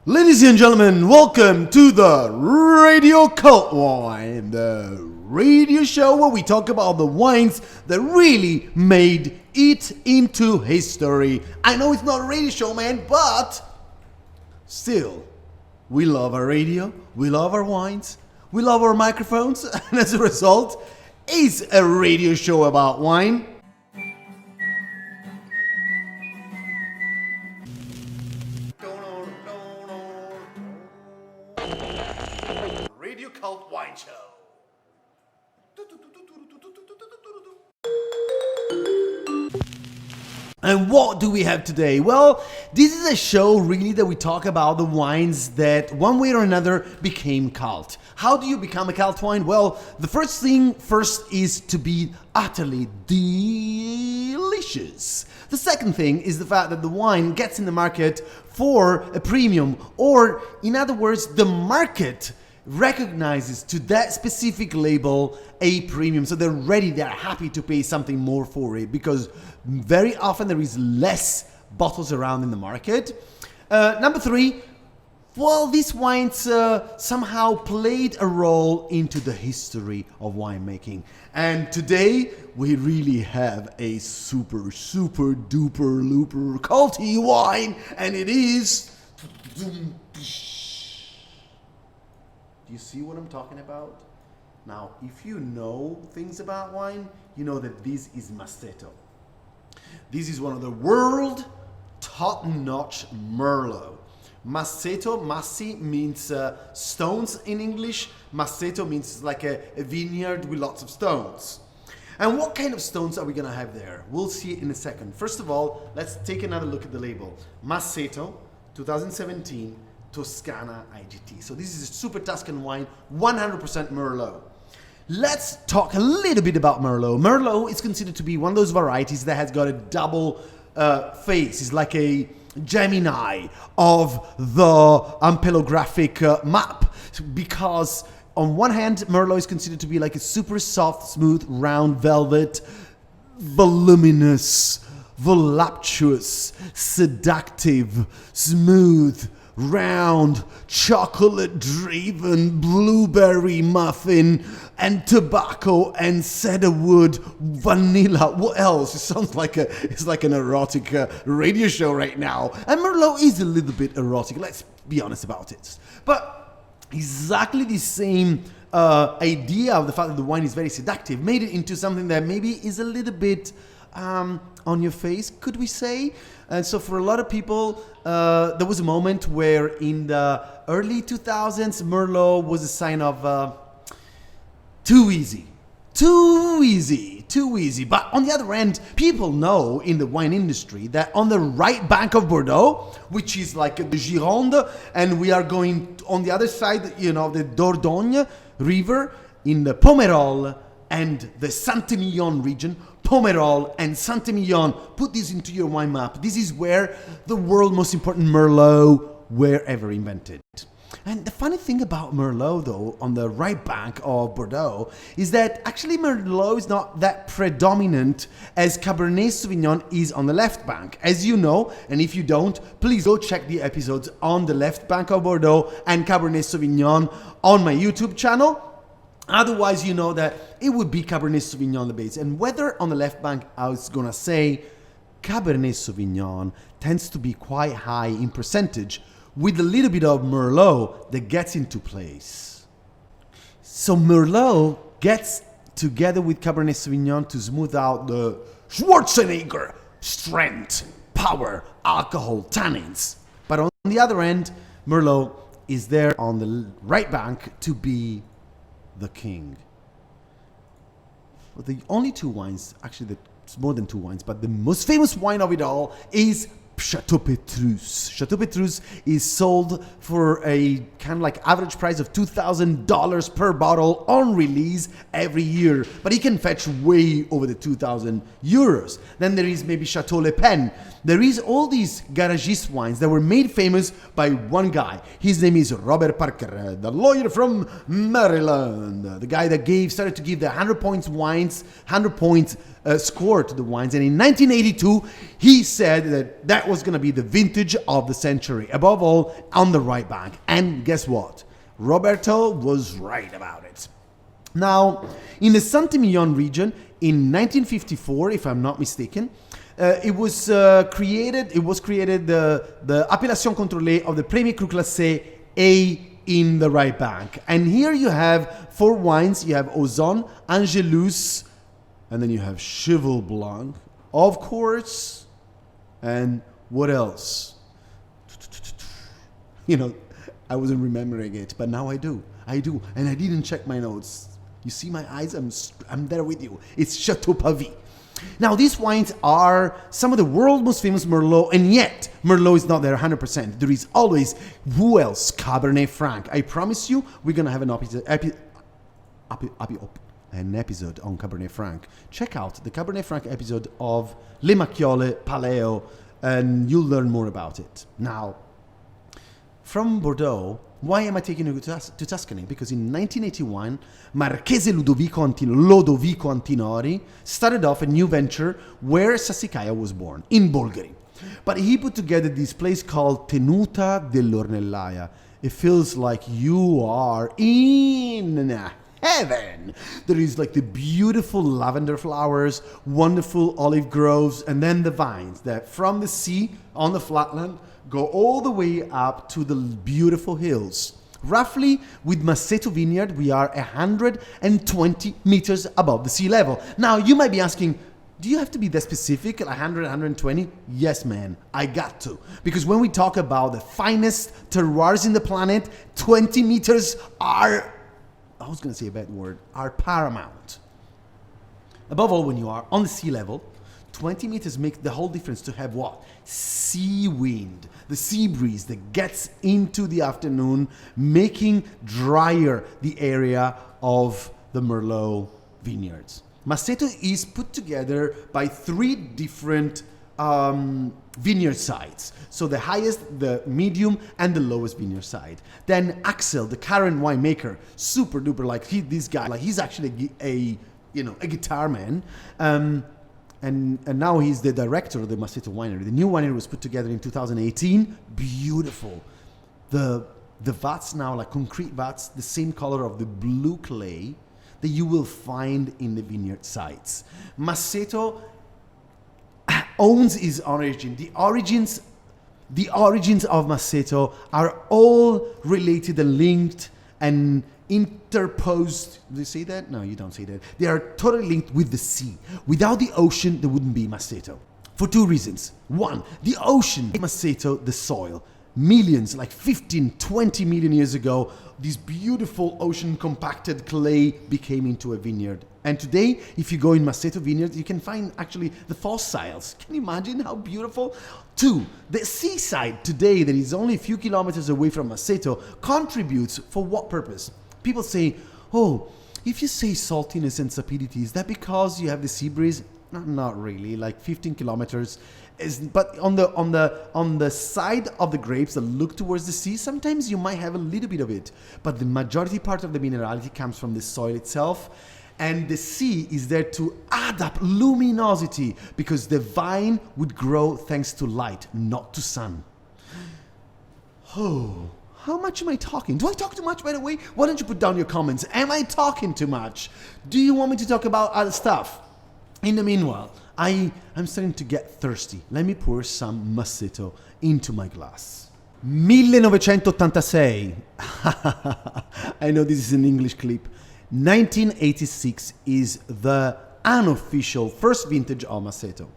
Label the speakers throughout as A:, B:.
A: Ladies and gentlemen, welcome to the Radio Cult Wine, the radio show where we talk about the wines that really made it into history. I know it's not a radio show, man, but still, we love our radio, we love our wines, we love our microphones, and as a result, it's a radio show about wine. Radio Cult Wine Show. And what do we have today? Well, this is a show really that we talk about the wines that one way or another became cult. How do you become a cult wine? Well, the first thing is to be utterly delicious. The second thing is the fact that the wine gets in the market for a premium, or in other words, the market recognizes to that specific label a premium. So they're happy to pay something more for it because very often there is less bottles around in the market. Number three, well, these wines somehow played a role into the history of winemaking. And today we really have a super duper looper culty wine, and it is... Do you see what I'm talking about? Now, if you know things about wine, you know that this is Masseto. This is one of the world top-notch Merlot. Masseto, Massi means stones in English. Masseto means like a vineyard with lots of stones. And what kind of stones are we gonna have there? We'll see it in a second. First of all, let's take another look at the label. Masseto, 2017, Toscana IGT. So this is a super Tuscan wine, 100% Merlot. Let's talk a little bit about Merlot. Merlot is considered to be one of those varieties that has got a double face. It's like a Gemini of the ampelographic map, because on one hand, Merlot is considered to be like a super soft, smooth, round velvet, voluminous, voluptuous, seductive, smooth, round, chocolate-driven, blueberry muffin, and tobacco and cedarwood, vanilla. What else? It sounds like it's like an erotic radio show right now. And Merlot is a little bit erotic. Let's be honest about it. But exactly the same idea of the fact that the wine is very seductive made it into something that maybe is a little bit on your face, could we say? And so for a lot of people, there was a moment where in the early 2000s, Merlot was a sign of too easy. But on the other end, people know in the wine industry that on the right bank of Bordeaux, which is like the Gironde, and we are going on the other side, you know, the Dordogne River, in the Pomerol and the Saint-Emilion region, Pomerol and Saint-Emilion, put this into your wine map. This is where the world's most important Merlot were ever invented. And the funny thing about Merlot, though, on the right bank of Bordeaux, is that actually Merlot is not that predominant as Cabernet Sauvignon is on the left bank. As you know, and if you don't, please go check the episodes on the left bank of Bordeaux and Cabernet Sauvignon on my YouTube channel. Otherwise, you know that it would be Cabernet Sauvignon on the base. And whether on the left bank, I was going to say Cabernet Sauvignon tends to be quite high in percentage with a little bit of Merlot that gets into place. So Merlot gets together with Cabernet Sauvignon to smooth out the Schwarzenegger strength, power, alcohol, tannins. But on the other end, Merlot is there on the right bank to be the king. Well, the only two wines, actually it's more than two wines, but the most famous wine of it all is Chateau Petrus. Chateau Petrus is sold for a kind of like average price of $2,000 per bottle on release every year, but it can fetch way over the 2,000 euros. Then there is maybe Chateau Le Pen. There is all these garagiste wines that were made famous by one guy. His name is Robert Parker, the lawyer from Maryland, the guy that started to give the 100 points wines, 100 points score to the wines. And in 1982, he said that that was going to be the vintage of the century, above all on the right bank. And guess what? Roberto was right about it. Now, in the Saint-Emilion region, in 1954, if I'm not mistaken, it was created the Appellation Contrôlée of the Premier Cru Classé A in the right bank. And here you have 4 wines. You have Ozon, Angelus, and then you have Cheval Blanc, of course. And what else? You know, I wasn't remembering it, but now I do. And I didn't check my notes. You see my eyes? I'm there with you. It's Chateau Pavie. Now, these wines are some of the world's most famous Merlot, and yet Merlot is not there 100%. There is always, who else? Cabernet Franc. I promise you, we're going to have an episode on Cabernet Franc. Check out the Cabernet Franc episode of Le Macchiole Paleo, and you'll learn more about it. Now, from Bordeaux, why am I taking you to Tuscany? Because in 1981, Marchese Lodovico Antinori started off a new venture where Sassicaia was born, in Bolgheri. But he put together this place called Tenuta dell'Ornellaia. It feels like you are in heaven. There is like the beautiful lavender flowers, wonderful olive groves, and then the vines that from the sea on the flatland go all the way up to the beautiful hills. Roughly, with Masseto Vineyard, we are 120 meters above the sea level. Now, you might be asking, do you have to be that specific, 100, 120? Yes, man, I got to. Because when we talk about the finest terroirs in the planet, 20 meters are, I was going to say a bad word, are paramount. Above all, when you are on the sea level, 20 meters make the whole difference to have what? Sea wind, the sea breeze that gets into the afternoon, making drier the area of the Merlot vineyards. Masseto is put together by 3 different vineyard sides. So the highest, the medium, and the lowest vineyard side. Then Axel, the current winemaker, super duper this guy, he's actually a guitar man. And now he's the director of the Masseto winery. The new winery was put together in 2018. Beautiful. The vats now, like concrete vats, the same color of the blue clay that you will find in the vineyard sites. Masseto owns his origin. The origins of Masseto are all related and linked and interposed. Do you say that? No, you don't say that. They are totally linked with the sea. Without the ocean, there wouldn't be Masseto. For 2 reasons. 1, the ocean, Masseto, the soil. Millions, like 15, 20 million years ago, this beautiful ocean compacted clay became into a vineyard. And today, if you go in Masseto vineyards, you can find actually the fossils. Can you imagine how beautiful? 2, the seaside today that is only a few kilometers away from Masseto contributes for what purpose? People say, oh, if you say saltiness and sapidity, is that because you have the sea breeze? Not really, like 15 kilometers. But on the side of the grapes that look towards the sea, sometimes you might have a little bit of it. But the majority part of the minerality comes from the soil itself. And the sea is there to add up luminosity because the vine would grow thanks to light, not to sun. Oh, how much am I talking? Do I talk too much, by the way? Why don't you put down your comments? Am I talking too much? Do you want me to talk about other stuff? In the meanwhile, I'm starting to get thirsty. Let me pour some Masseto into my glass. 1986. I know this is an English clip. 1986 is the unofficial first vintage of Masseto.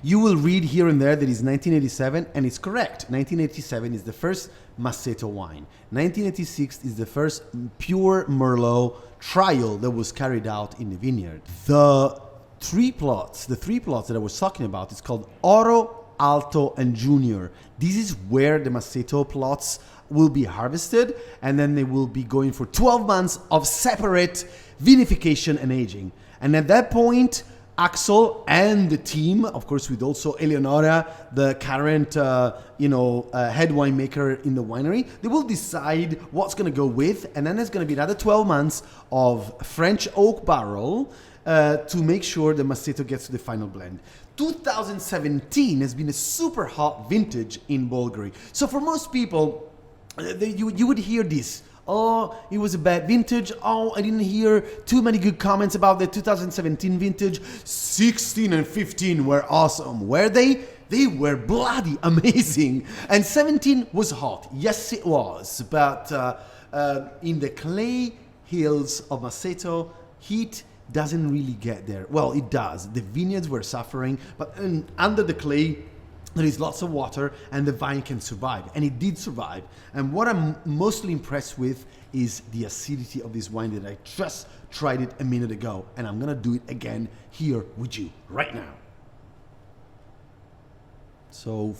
A: You will read here and there that it's 1987, and it's correct. 1987 is the first Masseto wine. 1986 is the first pure Merlot trial that was carried out in the vineyard. The three plots that I was talking about, it's called Oro, Alto, and Junior. This is where the Masseto plots will be harvested, and then they will be going for 12 months of separate vinification and aging. And at that point, Axel and the team, of course, with also Eleonora, the current, head winemaker in the winery, they will decide what's going to go with, and then there's going to be another 12 months of French oak barrel to make sure the Masseto gets to the final blend. 2017 has been a super hot vintage in Bulgari. So for most people, you would hear this. Oh, it was a bad vintage. Oh, I didn't hear too many good comments about the 2017 vintage. 16 and 15 were awesome. Were they? They were bloody amazing. And 17 was hot. Yes, it was. But in the clay hills of Masseto, heat doesn't really get there. Well, it does. The vineyards were suffering, but under the clay, there is lots of water and the vine can survive. And it did survive. And what I'm mostly impressed with is the acidity of this wine that I just tried it a minute ago. And I'm gonna do it again here with you right now. So,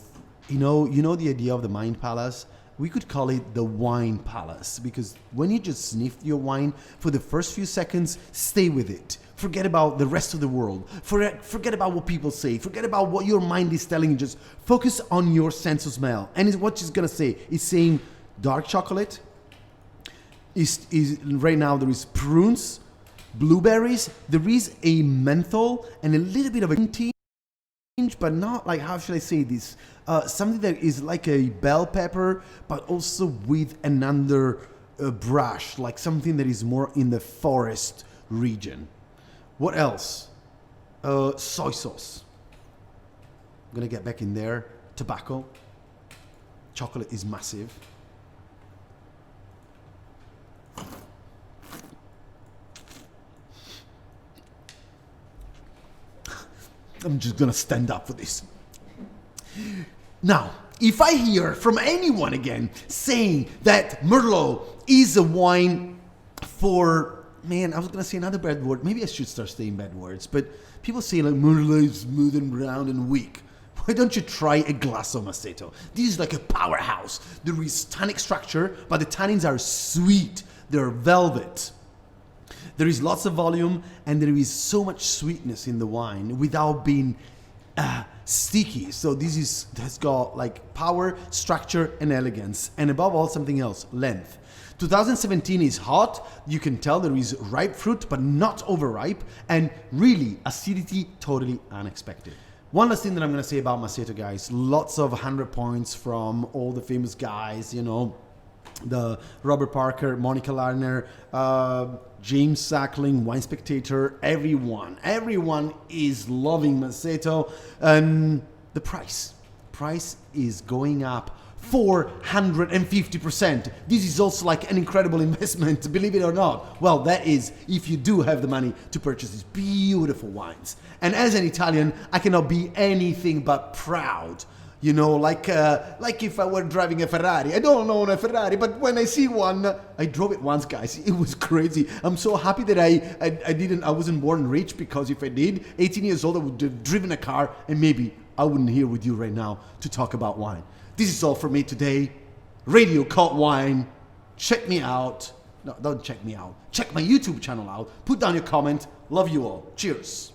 A: you know the idea of the Mind Palace? We could call it the Wine Palace, because when you just sniff your wine, for the first few seconds, stay with it. Forget about the rest of the world. Forget about what people say. Forget about what your mind is telling you. Just focus on your sense of smell. And what it's gonna say. It's saying dark chocolate. Is right now there is prunes, blueberries. There is a menthol and a little bit of a tea. But not like, how should I say this? Something that is like a bell pepper, but also with an brush, like something that is more in the forest region. What else? Soy sauce. I'm gonna get back in there. Tobacco. Chocolate is massive. I'm just gonna stand up for this. Now, if I hear from anyone again saying that Merlot is a wine for, man, I was gonna say another bad word. Maybe I should start saying bad words, but people say like Merlot is smooth and round and weak. Why don't you try a glass of Masseto? This is like a powerhouse. There is tannic structure, but the tannins are sweet. They're velvet. There is lots of volume and there is so much sweetness in the wine without being sticky. So this has got like power, structure, and elegance. And above all, something else, length. 2017 is hot. You can tell there is ripe fruit, but not overripe. And really, acidity, totally unexpected. One last thing that I'm going to say about Masseto, guys. Lots of 100 points from all the famous guys, the Robert Parker, Monica Lerner, James Sackling, Wine Spectator, everyone is loving Masseto. And the price is going up 450%. This is also like an incredible investment, believe it or not. Well, that is if you do have the money to purchase these beautiful wines. And as an Italian, I cannot be anything but proud. Like if I were driving a Ferrari. I don't own a Ferrari, but when I see one, I drove it once, guys. It was crazy. I'm so happy that I wasn't born rich, because if I did, 18 years old, I would have driven a car and maybe I wouldn't here with you right now to talk about wine. This is all for me today. Radio Cult Wine. Check me out. No, don't check me out. Check my YouTube channel out. Put down your comment. Love you all. Cheers.